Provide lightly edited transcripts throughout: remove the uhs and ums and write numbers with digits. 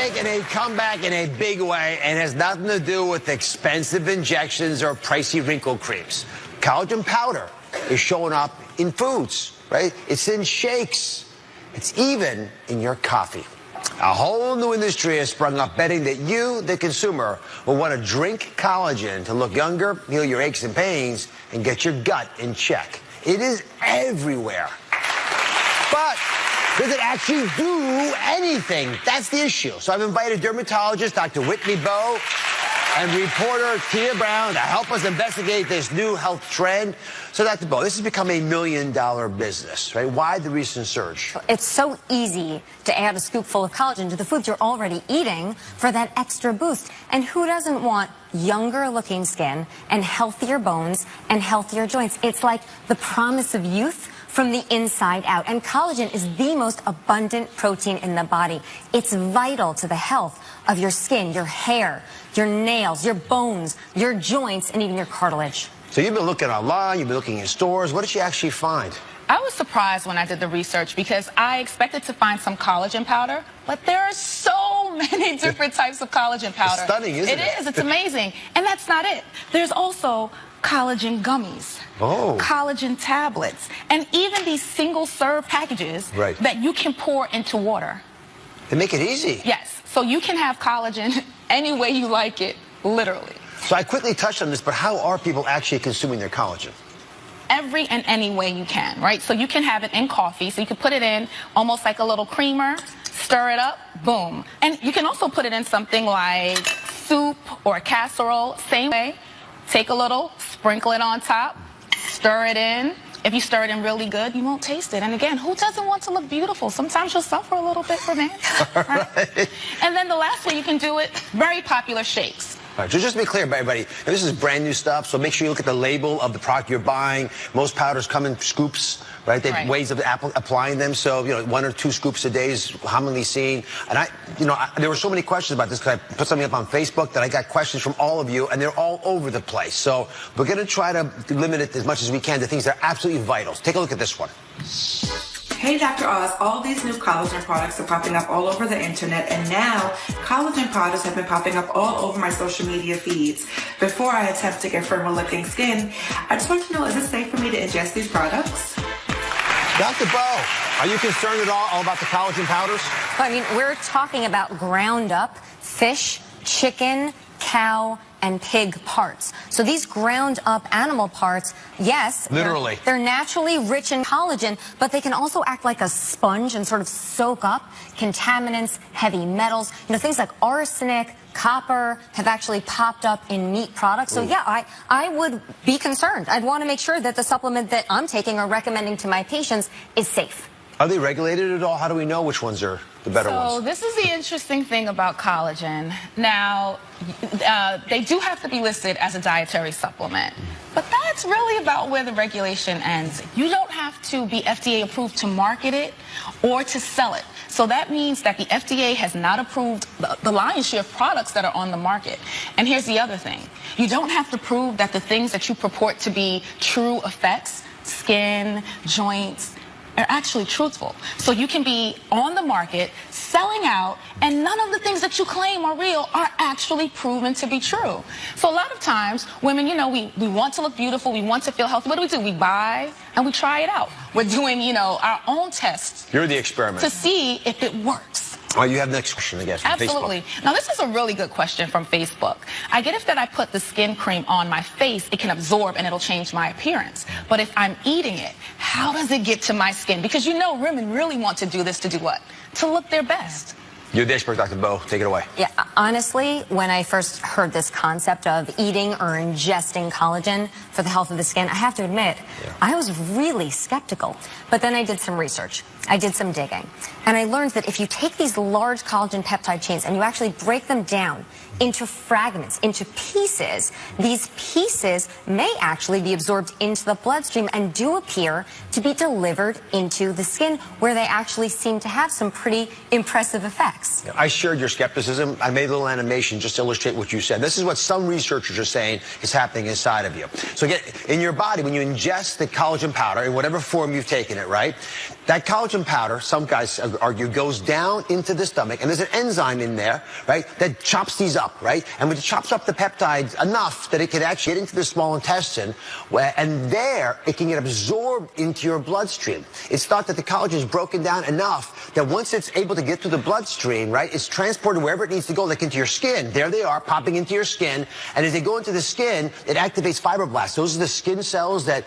making a comeback in a big way and has nothing to do with expensive injections or pricey wrinkle creams. Collagen powder is showing up in foods, right? It's in shakes. It's even in your coffee. A whole new industry has sprung up betting that you, the consumer, will want to drink collagen to look younger, heal your aches and pains, and get your gut in check. It is everywhere. But does it actually do anything? That's the issue. So I've invited dermatologist Dr. Whitney Bowe and reporter Chia to help us investigate this new health trend. So Dr. Bowe, this has become a $1 million business, right? Why the recent surge? It's so easy to add a scoopful of collagen to the foods you're already eating for that extra boost. And who doesn't want younger looking skin and healthier bones and healthier joints? It's like the promise of youth from the inside out. And collagen is the most abundant protein in the body. It's vital to the health of your skin, your hair, your nails, your bones, your joints, and even your cartilage. So you've been looking online, you've been looking in stores. What did you actually find? I was surprised when I did the research because I expected to find some collagen powder, but there are so many different types of collagen powder. It's stunning, isn't it? It is. It's amazing. And that's not it. There's also collagen gummies, collagen tablets, and even these single-serve packages that you can pour into water. They make it easy. Yes. So you can have collagen any way you like it, literally. So I quickly touched on this, but how are people actually consuming their collagen? Every and any way you can, right? So you can have it in coffee. So you can put it in almost like a little creamer, stir it up, boom. And you can also put it in something like soup or a casserole, same way. Take a little, sprinkle it on top, stir it in. If you stir it in really good, you won't taste it. And again, who doesn't want to look beautiful? Sometimes you'll suffer a little bit from it. Right? And then the last way you can do it, very popular shakes. All right, so just to be clear, everybody, this is brand new stuff, so make sure you look at the label of the product you're buying. Most powders come in scoops, right? They have ways of applying them, so, 1 or 2 scoops a day is commonly seen. And there were so many questions about this because I put something up on Facebook that I got questions from all of you, and they're all over the place. So we're going to try to limit it as much as we can to things that are absolutely vital. So take a look at this one. Hey, Dr. Oz, all these new collagen products are popping up all over the internet, and now collagen powders have been popping up all over my social media feeds. Before I attempt to get firmer looking skin, I just want to know, is it safe for me to ingest these products? Dr. Bowe, are you concerned at all about the collagen powders? I mean, we're talking about ground up fish, chicken, cow, and pig parts. So these ground up animal parts, yes, literally, they're naturally rich in collagen, but they can also act like a sponge and sort of soak up contaminants, heavy metals. Things like arsenic, copper have actually popped up in meat products. So yeah, I would be concerned. I'd want to make sure that the supplement that I'm taking or recommending to my patients is safe. Are they regulated at all? How do we know which ones are the better ones? So this is the interesting thing about collagen. Now, they do have to be listed as a dietary supplement, but that's really about where the regulation ends. You don't have to be FDA approved to market it or to sell it. So that means that the FDA has not approved the lion's share of products that are on the market. And here's the other thing. You don't have to prove that the things that you purport to be true effects, skin, joints, are actually truthful. So you can be on the market, selling out, and none of the things that you claim are real are actually proven to be true. So a lot of times, women, we want to look beautiful, we want to feel healthy. What do? We buy and we try it out. We're doing, our own tests. You're the experiment. To see if it works. Oh, you have the next question, I guess, from Absolutely. Facebook. Now, this is a really good question from Facebook. I get if that I put the skin cream on my face, it can absorb and it'll change my appearance. But if I'm eating it, how does it get to my skin? Because women really want to do this to do what? To look their best. You're the expert, Dr. Bowe. Take it away. Yeah, honestly, when I first heard this concept of eating or ingesting collagen for the health of the skin, I have to admit, I was really skeptical. But then I did some research. I did some digging. And I learned that if you take these large collagen peptide chains and you actually break them down into fragments, into pieces, these pieces may actually be absorbed into the bloodstream and do appear to be delivered into the skin, where they actually seem to have some pretty impressive effects. I shared your skepticism. I made a little animation just to illustrate what you said. This is what some researchers are saying is happening inside of you. So in your body, when you ingest the collagen powder in whatever form you've taken it, right, that collagen collagen powder, some guys argue, goes down into the stomach, and there's an enzyme in there, right, that chops these up, right? And when it chops up the peptides enough that it can actually get into the small intestine, and there it can get absorbed into your bloodstream. It's thought that the collagen is broken down enough that once it's able to get through the bloodstream, right, it's transported wherever it needs to go, like into your skin. There they are, popping into your skin. And as they go into the skin, it activates fibroblasts. Those are the skin cells that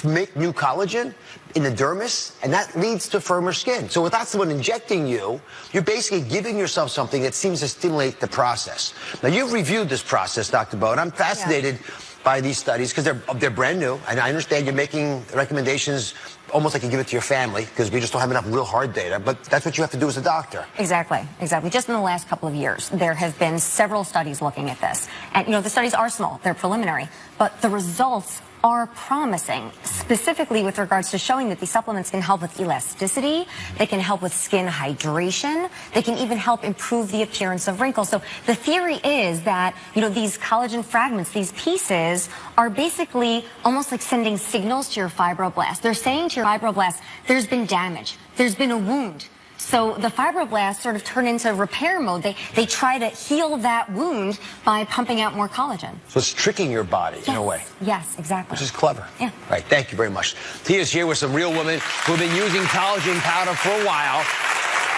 make new collagen in the dermis, and that leads to firmer skin. So without someone injecting you, you're basically giving yourself something that seems to stimulate the process. Now, you've reviewed this process, Dr. Bowe, and I'm fascinated by these studies because they're brand new, and I understand you're making recommendations almost like you give it to your family because we just don't have enough real hard data, but that's what you have to do as a doctor. Exactly. Just in the last couple of years, there have been several studies looking at this. And, you know, the studies are small, they're preliminary, but the results are promising, specifically with regards to showing that these supplements can help with elasticity, they can help with skin hydration, they can even help improve the appearance of wrinkles. So the theory is that, you know, these collagen fragments, these pieces, are basically almost like sending signals to your fibroblasts. They're saying to your fibroblasts, there's been damage, there's been a wound. So the fibroblasts sort of turn into repair mode. They try to heal that wound by pumping out more collagen. So it's tricking your body in a way. Yes, exactly. Which is clever. Yeah. Right. Thank you very much. Tia's here with some real women who have been using collagen powder for a while.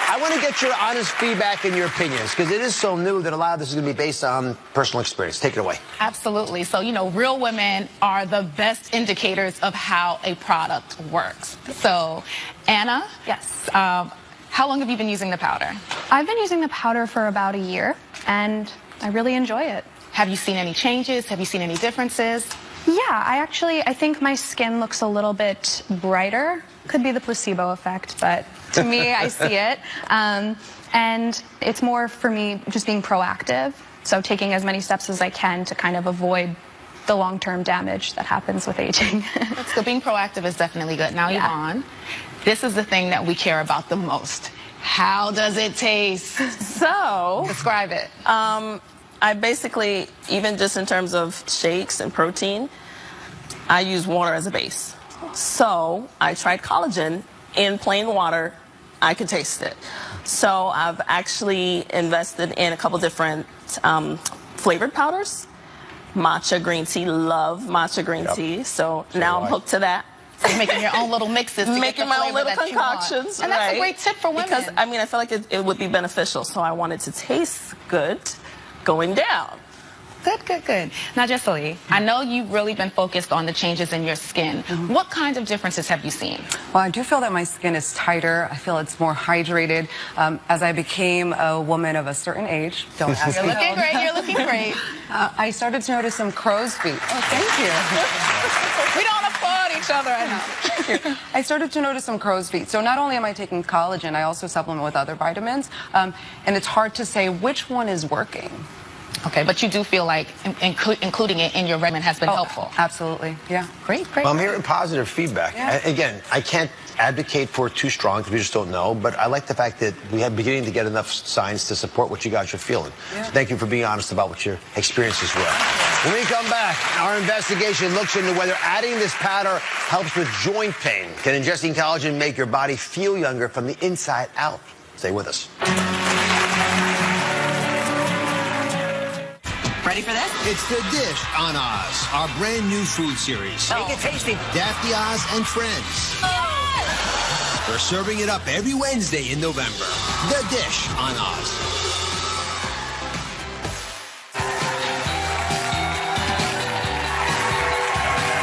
I want to get your honest feedback and your opinions because it is so new that a lot of this is going to be based on personal experience. Take it away. Absolutely. So, you know, real women are the best indicators of how a product works. So, Anna? Yes. How long have you been using the powder? I've been using the powder for about a year, and I really enjoy it. Have you seen any changes? Have you seen any differences? Yeah, I think my skin looks a little bit brighter. Could be the placebo effect, but to me, I see it. And it's more for me just being proactive, so taking as many steps as I can to kind of avoid the long-term damage that happens with aging. That's good. Being proactive is definitely good. Now, Yvonne, this is the thing that we care about the most. How does it taste? So, describe it. I basically, even just in terms of shakes and protein, I use water as a base. So I tried collagen in plain water. I could taste it. So I've actually invested in a couple different flavored powders. Matcha green tea, love matcha green tea. So now I'm hooked to that. So you're making your own little mixes to making get the my own flavor little that concoctions. And that's a great tip for women. Because, I mean, I feel like it would be beneficial. So I wanted to taste good going down. Good. Now, Jessie, I know you've really been focused on the changes in your skin. What kinds of differences have you seen? Well, I do feel that my skin is tighter. I feel it's more hydrated. As I became a woman of a certain age, don't ask You're me looking great. You're looking great. I started to notice some crow's feet. Oh, thank you. We don't applaud each other, I know. Thank you. I started to notice some crow's feet. So not only am I taking collagen, I also supplement with other vitamins. And it's hard to say which one is working. Okay, but you do feel like including it in your regimen has been helpful. Absolutely, yeah. Great. Well, I'm hearing positive feedback. Yeah. Again, I can't advocate for it too strong because we just don't know, but I like the fact that we are beginning to get enough science to support what you guys are feeling. Yeah. So thank you for being honest about what your experiences were. When we come back, our investigation looks into whether adding this powder helps with joint pain. Can ingesting collagen make your body feel younger from the inside out? Stay with us. Ready for this? It's The Dish on Oz, our brand new food series. Make it tasty. Daphne Oz and Friends. We're serving it up every Wednesday in November. The Dish on Oz.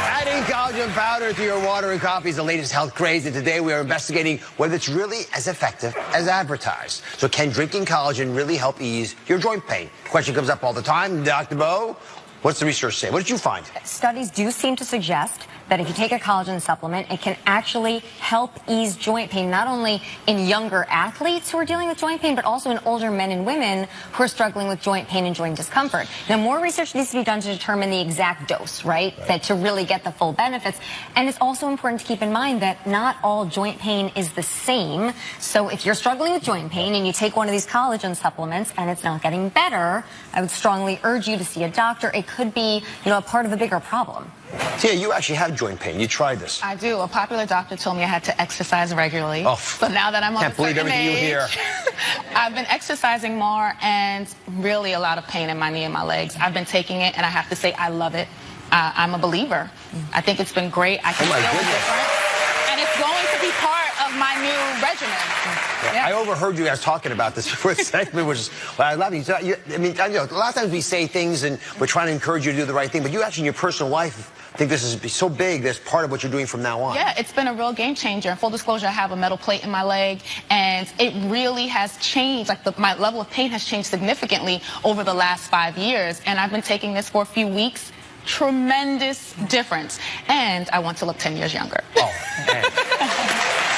Adding collagen powder to your water and coffee is the latest health craze, and today we are investigating whether it's really as effective as advertised. So can drinking collagen really help ease your joint pain? Question comes up all the time. Dr. Bowe, what's the research say? What did you find? Studies do seem to suggest that if you take a collagen supplement, it can actually help ease joint pain, not only in younger athletes who are dealing with joint pain, but also in older men and women who are struggling with joint pain and joint discomfort. Now, more research needs to be done to determine the exact dose, right? That to really get the full benefits. And it's also important to keep in mind that not all joint pain is the same. So if you're struggling with joint pain and you take one of these collagen supplements and it's not getting better, I would strongly urge you to see a doctor. It could be, a part of a bigger problem. Tia, you actually have joint pain. You tried this. I do. A popular doctor told me I had to exercise regularly. Oh, so now that I'm on can't believe everything you hear. I've been exercising more and really a lot of pain in my knee and my legs. I've been taking it, and I have to say I love it. I'm a believer. I think it's been great. I can feel the difference. And it's going to be part of my new regimen. Yeah. I overheard you guys talking about this before the segment, which is, well, I love you. I mean, a lot of times we say things and we're trying to encourage you to do the right thing, but you actually in your personal life think this is so big that's part of what you're doing from now on. Yeah, it's been a real game changer. In full disclosure, I have a metal plate in my leg, and it really has changed. Like my level of pain has changed significantly over the last 5 years, and I've been taking this for a few weeks. Tremendous difference, and I want to look 10 years younger. Oh, man.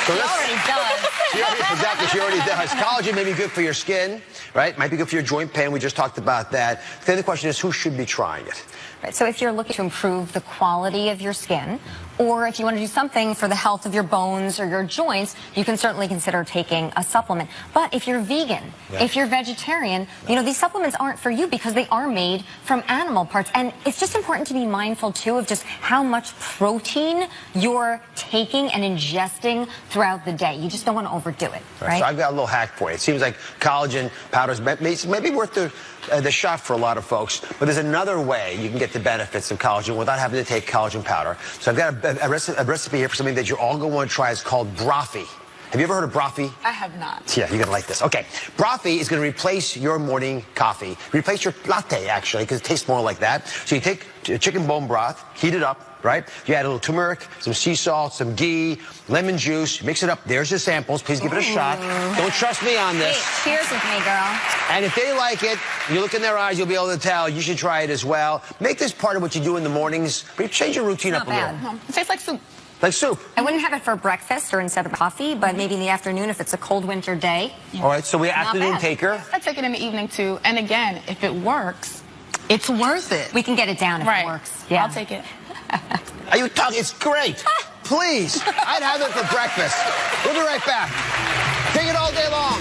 So She already does. Exactly, she already does. Collagen may be good for your skin, right? Might be good for your joint pain. We just talked about that. Then the question is, who should be trying it? Right, so if you're looking to improve the quality of your skin, or if you want to do something for the health of your bones or your joints, you can certainly consider taking a supplement. But if you're vegan, if you're vegetarian, you know, these supplements aren't for you because they are made from animal parts. And it's just important to be mindful, too, of just how much protein you're taking and ingesting throughout the day. You just don't want to overdo it, right? So I've got a little hack for you. It seems like collagen powders may be worth the shot for a lot of folks, but there's another way you can get the benefits of collagen without having to take collagen powder. So I've got a recipe here for something that you're all going to want to try. It's called brothy. Have you ever heard of brothy? I have not. Yeah, you're going to like this. Okay, brothy is going to replace your morning coffee. Replace your latte, actually, because it tastes more like that. So you take chicken bone broth, heat it up, right? You add a little turmeric, some sea salt, some ghee, lemon juice. You mix it up. There's your samples. Please give it a shot. Don't trust me on this. Hey, cheers with me, girl. And if they like it, you look in their eyes, you'll be able to tell. You should try it as well. Make this part of what you do in the mornings. Change your routine up a little. It tastes like soup. Like soup. I wouldn't have it for breakfast or instead of coffee, but maybe in the afternoon if it's a cold winter day. All right, so we're afternoon taker. I take it in the evening, too. And again, if it works, it's worth it. We can get it down if it works. Yeah. I'll take it. Are you talking? It's great. Please. I'd have it for breakfast. We'll be right back. Take it all day long.